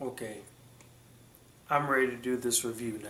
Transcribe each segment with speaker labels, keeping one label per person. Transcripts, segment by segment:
Speaker 1: Okay, I'm ready to do this review now.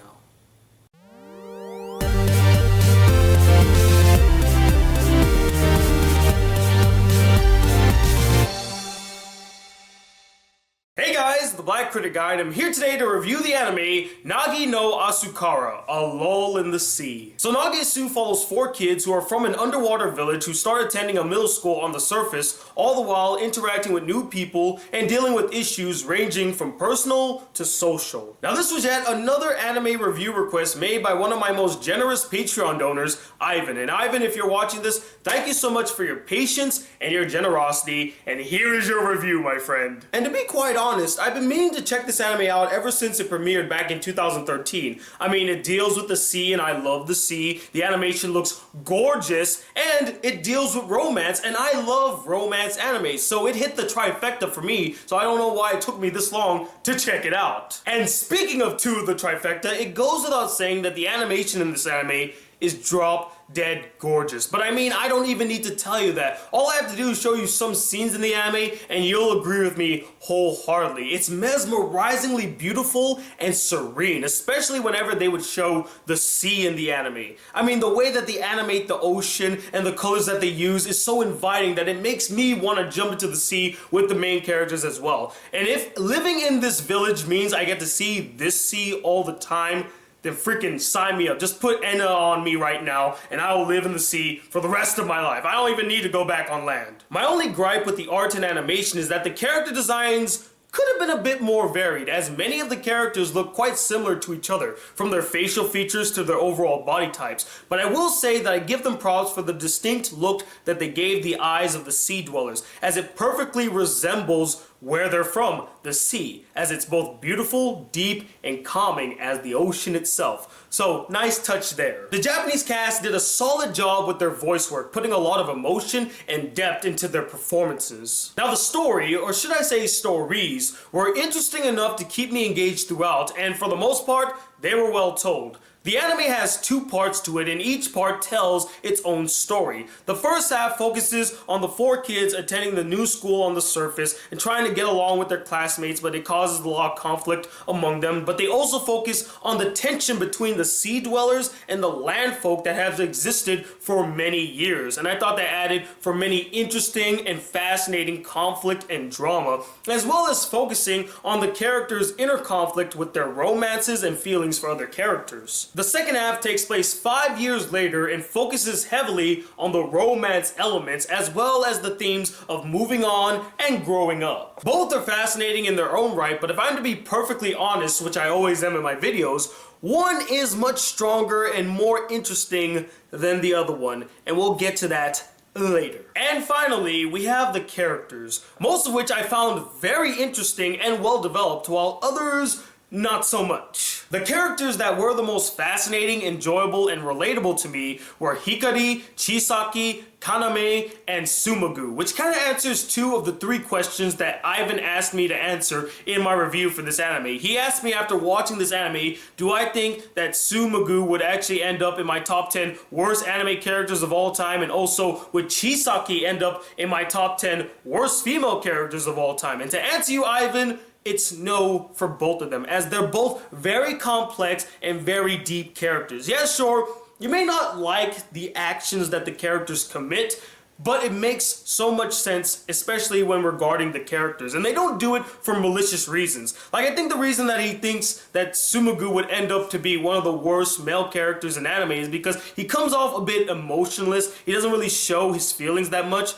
Speaker 1: Hey guys, the Black Critic Guy, and I'm here today to review the anime Nagi no Asukara, A Lull in the Sea. So Nagi follows 4 kids who are from an underwater village who start attending a middle school on the surface, all the while interacting with new people and dealing with issues ranging from personal to social. Now this was yet another anime review request made by one of my most generous Patreon donors, Ivan. And Ivan, if you're watching this, thank you so much for your patience and your generosity, and here is your review, my friend. And to be quite honest, I've been meaning to check this anime out ever since it premiered back in 2013. I mean, it deals with the sea, and I love the sea. The animation looks gorgeous, and it deals with romance, and I love romance anime, so it hit the trifecta for me, so I don't know why it took me this long to check it out. And speaking of 2 of the trifecta, it goes without saying that the animation in this anime is drop dead gorgeous. But I mean, I don't even need to tell you that. All I have to do is show you some scenes in the anime and you'll agree with me wholeheartedly. It's mesmerizingly beautiful and serene, especially whenever they would show the sea in the anime. I mean, the way that they animate the ocean and the colors that they use is so inviting that it makes me want to jump into the sea with the main characters as well. And if living in this village means I get to see this sea all the time, then freaking sign me up. Just put Enna on me right now, and I will live in the sea for the rest of my life. I don't even need to go back on land. My only gripe with the art and animation is that the character designs could have been a bit more varied, as many of the characters look quite similar to each other, from their facial features to their overall body types. But I will say that I give them props for the distinct look that they gave the eyes of the sea dwellers, as it perfectly resembles where they're from, the sea, as it's both beautiful, deep, and calming as the ocean itself. So, nice touch there. The Japanese cast did a solid job with their voice work, putting a lot of emotion and depth into their performances. Now the story, or should I say stories, were interesting enough to keep me engaged throughout, and for the most part, they were well told. The anime has 2 parts to it, and each part tells its own story. The first half focuses on the 4 kids attending the new school on the surface and trying to get along with their classmates, but it causes a lot of conflict among them. But they also focus on the tension between the sea dwellers and the land folk that have existed for many years. And I thought that added for many interesting and fascinating conflict and drama, as well as focusing on the characters' inner conflict with their romances and feelings for other characters. The second half takes place 5 years later and focuses heavily on the romance elements as well as the themes of moving on and growing up. Both are fascinating in their own right, but if I'm to be perfectly honest, which I always am in my videos, one is much stronger and more interesting than the other one, and we'll get to that later. And finally, we have the characters, most of which I found very interesting and well developed, while others not so much. The characters that were the most fascinating, enjoyable, and relatable to me were Hikari, Chisaki, Kaname, and Sumagu, which kind of answers 2 of the 3 questions that Ivan asked me to answer in my review for this anime. He asked me after watching this anime, do I think that Sumagu would actually end up in my top 10 worst anime characters of all time, and also would Chisaki end up in my top 10 worst female characters of all time? And to answer you, Ivan, it's no for both of them, as they're both very complex and very deep characters. Yeah, sure, you may not like the actions that the characters commit, but it makes so much sense, especially when regarding the characters. And they don't do it for malicious reasons. Like, I think the reason that he thinks that Sumagu would end up to be one of the worst male characters in anime is because he comes off a bit emotionless. He doesn't really show his feelings that much.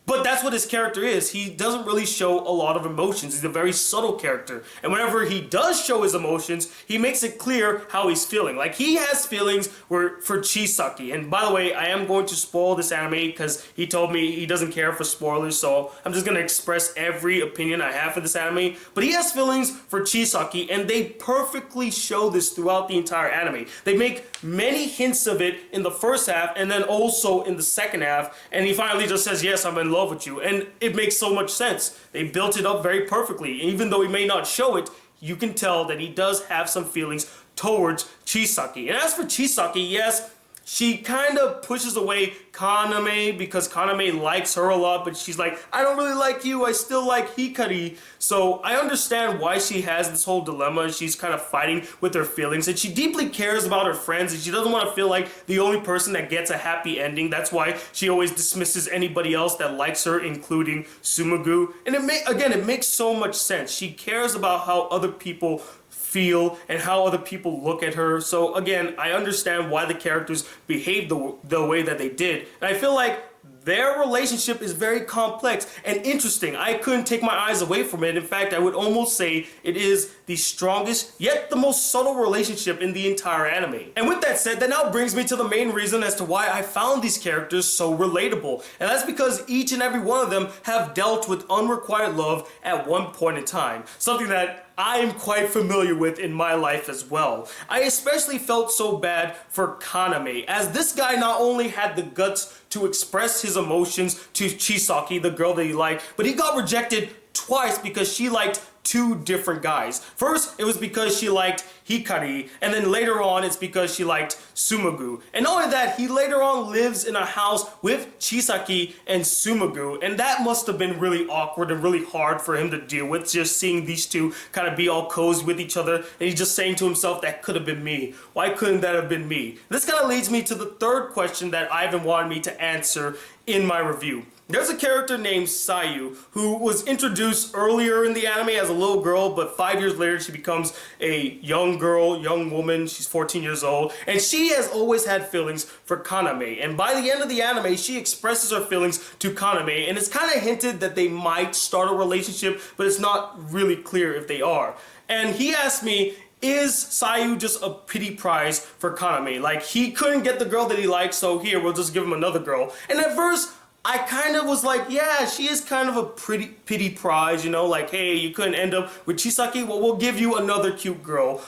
Speaker 1: But that's what his character is. He doesn't really show a lot of emotions. He's a very subtle character. And whenever he does show his emotions, he makes it clear how he's feeling. Like, he has feelings for Chisaki. And by the way, I am going to spoil this anime because he told me he doesn't care for spoilers. So I'm just going to express every opinion I have for this anime. But he has feelings for Chisaki, and they perfectly show this throughout the entire anime. They make many hints of it in the first half and then also in the second half. And he finally just says, yes, I'm in love with you, and it makes so much sense. They built it up very perfectly. Even though he may not show it, you can tell that he does have some feelings towards Chisaki. And as for Chisaki, yes, she kind of pushes away Kaname because Kaname likes her a lot, but she's like, I don't really like you, I still like Hikari. So I understand why she has this whole dilemma. She's kind of fighting with her feelings, and she deeply cares about her friends, and she doesn't want to feel like the only person that gets a happy ending. That's why she always dismisses anybody else that likes her, including Sumagu. And it makes so much sense. She cares about how other people feel and how other people look at her. So again, I understand why the characters behaved the way that they did. And I feel like their relationship is very complex and interesting. I couldn't take my eyes away from it. In fact, I would almost say it is the strongest, yet the most subtle relationship in the entire anime. And with that said, that now brings me to the main reason as to why I found these characters so relatable. And that's because each and every one of them have dealt with unrequited love at one point in time. Something that I am quite familiar with in my life as well. I especially felt so bad for Kaname, as this guy not only had the guts to express his emotions to Chisaki, the girl that he liked, but he got rejected twice because she liked two different guys. First, it was because she liked Hikari, and then later on, it's because she liked Sumagu. And not only that, he later on lives in a house with Chisaki and Sumagu, and that must have been really awkward and really hard for him to deal with, just seeing these two kind of be all cozy with each other, and he's just saying to himself, that could have been me. Why couldn't that have been me? This kind of leads me to the third question that Ivan wanted me to answer in my review. There's a character named Sayu who was introduced earlier in the anime as a little girl, but 5 years later she becomes a young girl, young woman. She's 14 years old, and she has always had feelings for Kaname. And by the end of the anime, she expresses her feelings to Kaname, and it's kind of hinted that they might start a relationship, but it's not really clear if they are. And he asked me, is Sayu just a pity prize for Kaname? Like, he couldn't get the girl that he likes, so here, we'll just give him another girl. And at first, I kind of was like, yeah, she is kind of a pretty pity prize, you know, like, hey, you couldn't end up with Chisaki, well, we'll give you another cute girl.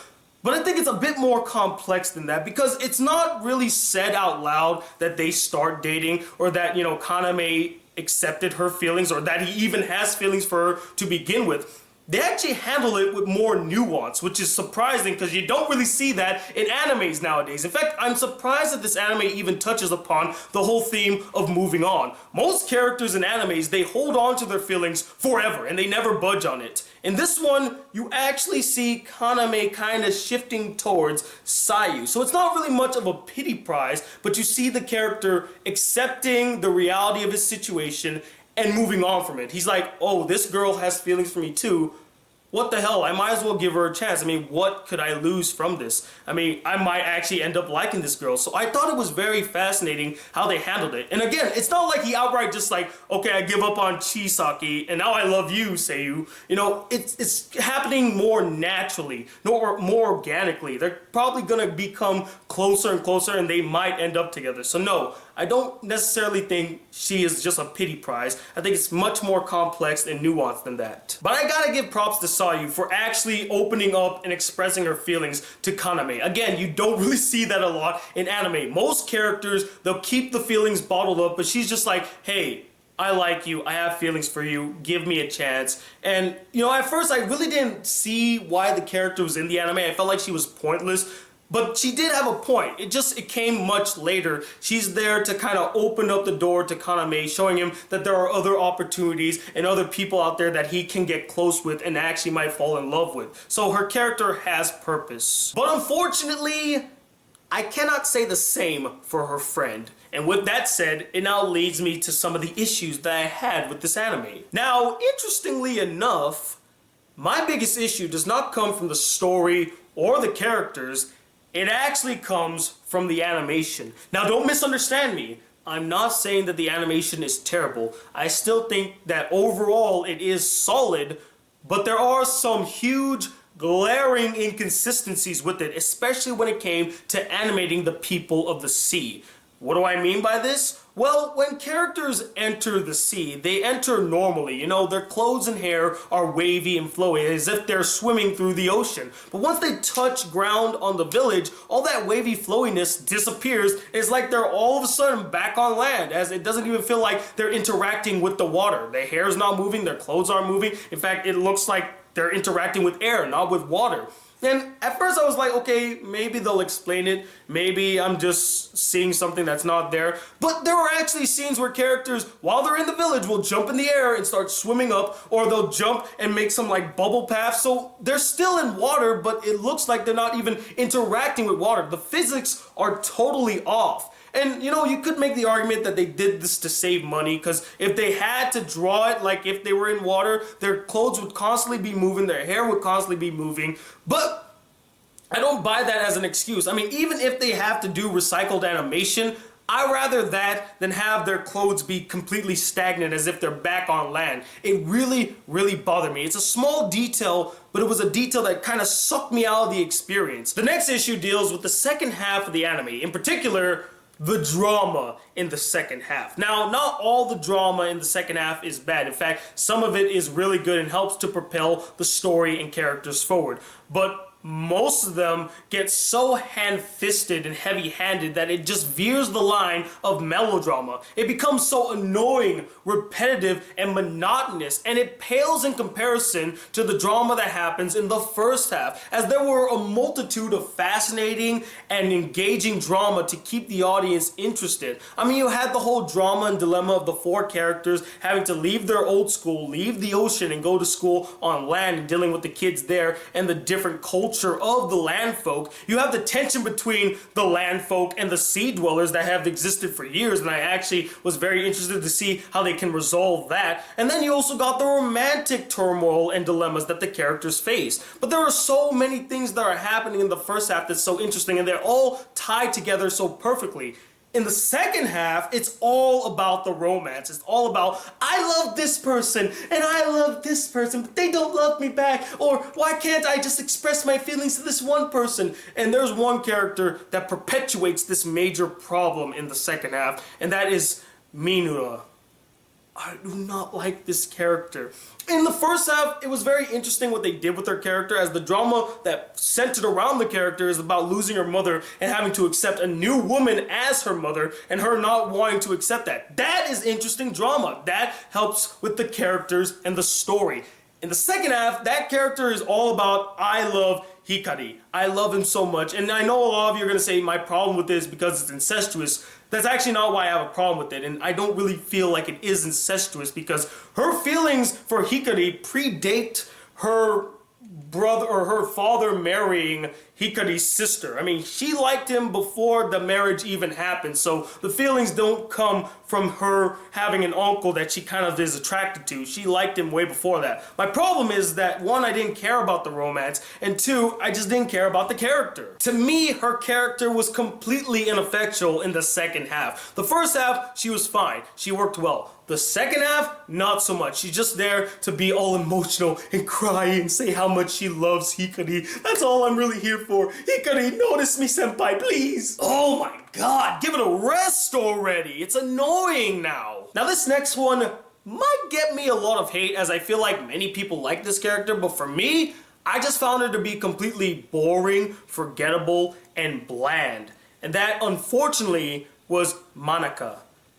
Speaker 1: But I think it's a bit more complex than that, because it's not really said out loud that they start dating, or that, you know, Kaname accepted her feelings, or that he even has feelings for her to begin with. They actually handle it with more nuance, which is surprising because you don't really see that in animes nowadays. In fact, I'm surprised that this anime even touches upon the whole theme of moving on. Most characters in animes, they hold on to their feelings forever and they never budge on it. In this one, you actually see Kaname kind of shifting towards Sayu. So it's not really much of a pity prize, but you see the character accepting the reality of his situation and moving on from it. He's like, oh, this girl has feelings for me too. What the hell? I might as well give her a chance. I mean, what could I lose from this? I mean, I might actually end up liking this girl. So I thought it was very fascinating how they handled it. And again, it's not like he outright just like, okay, I give up on Chisaki and now I love you, Sayu. You know, it's happening more naturally, more organically. They're probably gonna become closer and closer, and they might end up together. So no, I don't necessarily think she is just a pity prize. I think it's much more complex and nuanced than that. But I gotta give props to Sayu for actually opening up and expressing her feelings to Kaname. Again, you don't really see that a lot in anime. Most characters, they'll keep the feelings bottled up, but she's just like, hey, I like you, I have feelings for you, give me a chance. And, you know, at first I really didn't see why the character was in the anime. I felt like she was pointless. But she did have a point. It came much later. She's there to kind of open up the door to Kaname, showing him that there are other opportunities and other people out there that he can get close with and actually might fall in love with. So her character has purpose. But unfortunately, I cannot say the same for her friend. And with that said, it now leads me to some of the issues that I had with this anime. Now, interestingly enough, my biggest issue does not come from the story or the characters. It actually comes from the animation. Now, don't misunderstand me. I'm not saying that the animation is terrible. I still think that overall it is solid, but there are some huge glaring inconsistencies with it, especially when it came to animating the people of the sea. What do I mean by this? Well, when characters enter the sea, they enter normally. You know, their clothes and hair are wavy and flowy, as if they're swimming through the ocean. But once they touch ground on the village, all that wavy flowiness disappears. It's like they're all of a sudden back on land, as it doesn't even feel like they're interacting with the water. Their hair's not moving, their clothes aren't moving. In fact, it looks like they're interacting with air, not with water. And at first I was like, okay, maybe they'll explain it. Maybe I'm just seeing something that's not there. But there were actually scenes where characters, while they're in the village, will jump in the air and start swimming up, or they'll jump and make some like bubble paths. So they're still in water, but it looks like they're not even interacting with water. The physics are totally off. And you know, you could make the argument that they did this to save money, because if they had to draw it like if they were in water, their clothes would constantly be moving, their hair would constantly be moving. But I don't buy that as an excuse. I mean, even if they have to do recycled animation, I'd rather that than have their clothes be completely stagnant as if they're back on land. It really, really bothered me. It's a small detail, but it was a detail that kind of sucked me out of the experience. The next issue deals with the second half of the anime, in particular, the drama in the second half. Now, not all the drama in the second half is bad. In fact, some of it is really good and helps to propel the story and characters forward. But most of them get so hand-fisted and heavy-handed that it just veers the line of melodrama. It becomes so annoying, repetitive, and monotonous, and it pales in comparison to the drama that happens in the first half, as there were a multitude of fascinating and engaging drama to keep the audience interested. I mean, you had the whole drama and dilemma of the four characters having to leave their old school, leave the ocean, and go to school on land, and dealing with the kids there and the different culture of the land folk. You have the tension between the land folk and the sea dwellers that have existed for years, and I actually was very interested to see how they can resolve that. And then you also got the romantic turmoil and dilemmas that the characters face. But there are so many things that are happening in the first half that's so interesting, and they're all tied together so perfectly. In the second half, it's all about the romance. It's all about, I love this person, and I love this person, but they don't love me back, or why can't I just express my feelings to this one person? And there's one character that perpetuates this major problem in the second half, and that is Mina. I do not like this character. In the first half, it was very interesting what they did with her character, as the drama that centered around the character is about losing her mother and having to accept a new woman as her mother, and her not wanting to accept that. That is interesting drama. That helps with the characters and the story. In the second half, that character is all about, I love Hikari. I love him so much. And I know a lot of you are going to say my problem with this is because it's incestuous. That's actually not why I have a problem with it. And I don't really feel like it is incestuous, because her feelings for Hikari predate her brother or her father marrying Hikari's sister. I mean, she liked him before the marriage even happened, so the feelings don't come from her having an uncle that she kind of is attracted to. She liked him way before that. My problem is that, one, I didn't care about the romance, and two, I just didn't care about the character. To me, her character was completely ineffectual in the second half. The first half, she was fine. She worked well. The second half, not so much. She's just there to be all emotional and cry and say how much she loves Hikari. That's all I'm really here for. Hikari, notice me, senpai, please. Oh my god, give it a rest already. It's annoying now. Now this next one might get me a lot of hate, as I feel like many people like this character, but for me, I just found her to be completely boring, forgettable, and bland. And that, unfortunately, was Manaka.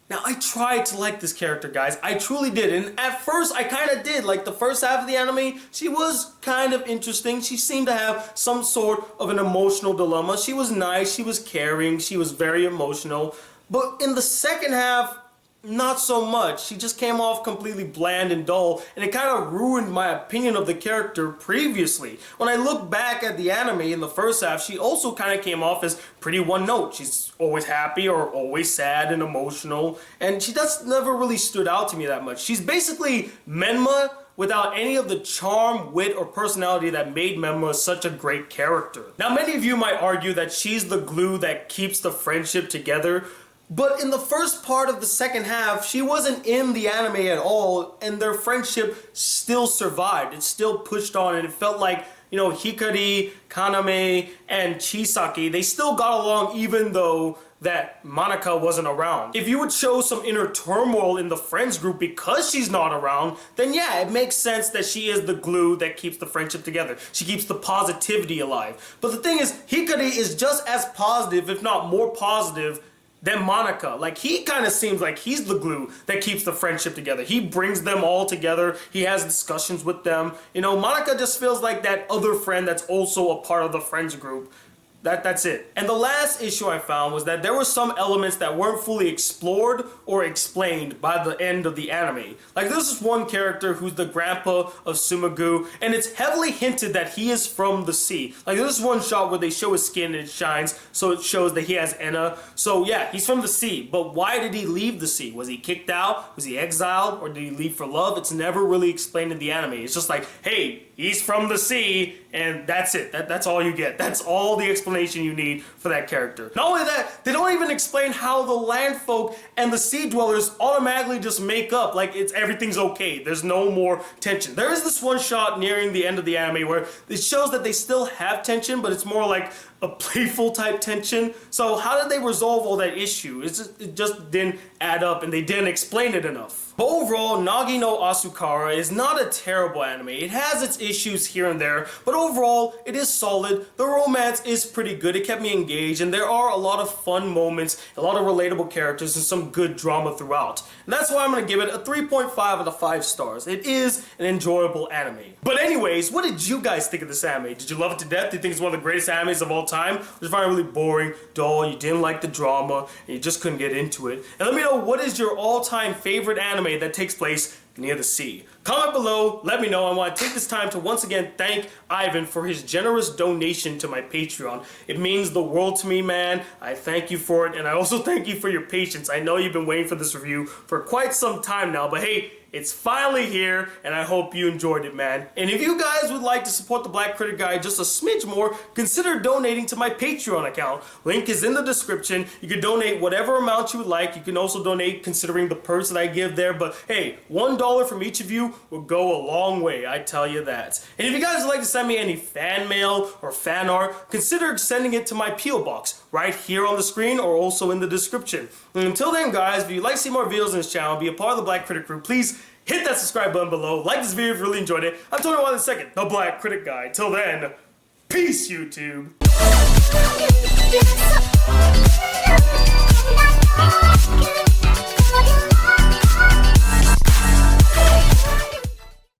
Speaker 1: Now, I tried to like this character, guys. I truly did. And at first, I kind of did. Like, the first half of the anime, she was kind of interesting. She seemed to have some sort of an emotional dilemma. She was nice. She was caring. She was very emotional. But in the second half, not so much. She just came off completely bland and dull, and it kind of ruined my opinion of the character previously. When I look back at the anime in the first half, she also kind of came off as pretty one-note. She's always happy or always sad and emotional, and she just never really stood out to me that much. She's basically Menma without any of the charm, wit, or personality that made Menma such a great character. Now, many of you might argue that she's the glue that keeps the friendship together, but in the first part of the second half, she wasn't in the anime at all, and their friendship still survived. It still pushed on, and it felt like, you know, Hikari, Kaname, and Chisaki, they still got along even though that Manaka wasn't around. If you would show some inner turmoil in the friends group because she's not around, then yeah, it makes sense that she is the glue that keeps the friendship together. She keeps the positivity alive. But the thing is, Hikari is just as positive, if not more positive, Then Monica, like he kind of seems like he's the glue that keeps the friendship together. He brings them all together. He has discussions with them. You know, Monica just feels like that other friend that's also a part of the friends group. That's it. And the last issue I found was that there were some elements that weren't fully explored or explained by the end of the anime. Like there's this one character who's the grandpa of Sumagu, and it's heavily hinted that he is from the sea. Like there's this one shot where they show his skin and it shines, so it shows that he has Enna. So yeah, he's from the sea, but why did he leave the sea? Was he kicked out? Was he exiled? Or did he leave for love? It's never really explained in the anime. It's just like, hey, he's from the sea, and that's it. That's all you get. That's all the explanation you need for that character. Not only that, they don't even explain how the land folk and the sea dwellers automatically just make up like everything's okay. There's no more tension. There is this one shot nearing the end of the anime where it shows that they still have tension, but it's more like a playful type tension. So how did they resolve all that issue? It just didn't add up, and they didn't explain it enough. But overall, Nagi no Asukara is not a terrible anime. It has its issues here and there, but overall, it is solid. The romance is pretty good. It kept me engaged, and there are a lot of fun moments, a lot of relatable characters, and some good drama throughout. And that's why I'm going to give it a 3.5 out of 5 stars. It is an enjoyable anime. But anyways, what did you guys think of this anime? Did you love it to death? Do you think it's one of the greatest animes of all time? Or did you find it really boring, dull, you didn't like the drama, and you just couldn't get into it? And let me know, what is your all-time favorite anime that takes place near the sea? Comment below, let me know. I want to take this time to once again thank Ivan for his generous donation to my Patreon. It means the world to me, man. I thank you for it, and I also thank you for your patience. I know you've been waiting for this review for quite some time now, but hey, it's finally here, and I hope you enjoyed it, man. And if you guys would like to support the Black Critic Guy just a smidge more, consider donating to my Patreon account. Link is in the description. You can donate whatever amount you would like. You can also donate considering the perks that I give there, but hey, $1 from each of you will go a long way, I tell you that. And if you guys would like to send me any fan mail or fan art, consider sending it to my P.O. box right here on the screen or also in the description. And until then, guys, if you'd like to see more videos on this channel, be a part of the Black Critic Crew, please hit that subscribe button below. Like this video if you really enjoyed it. I'm Tony One II, the Black Critic Guy. Till then, peace, YouTube.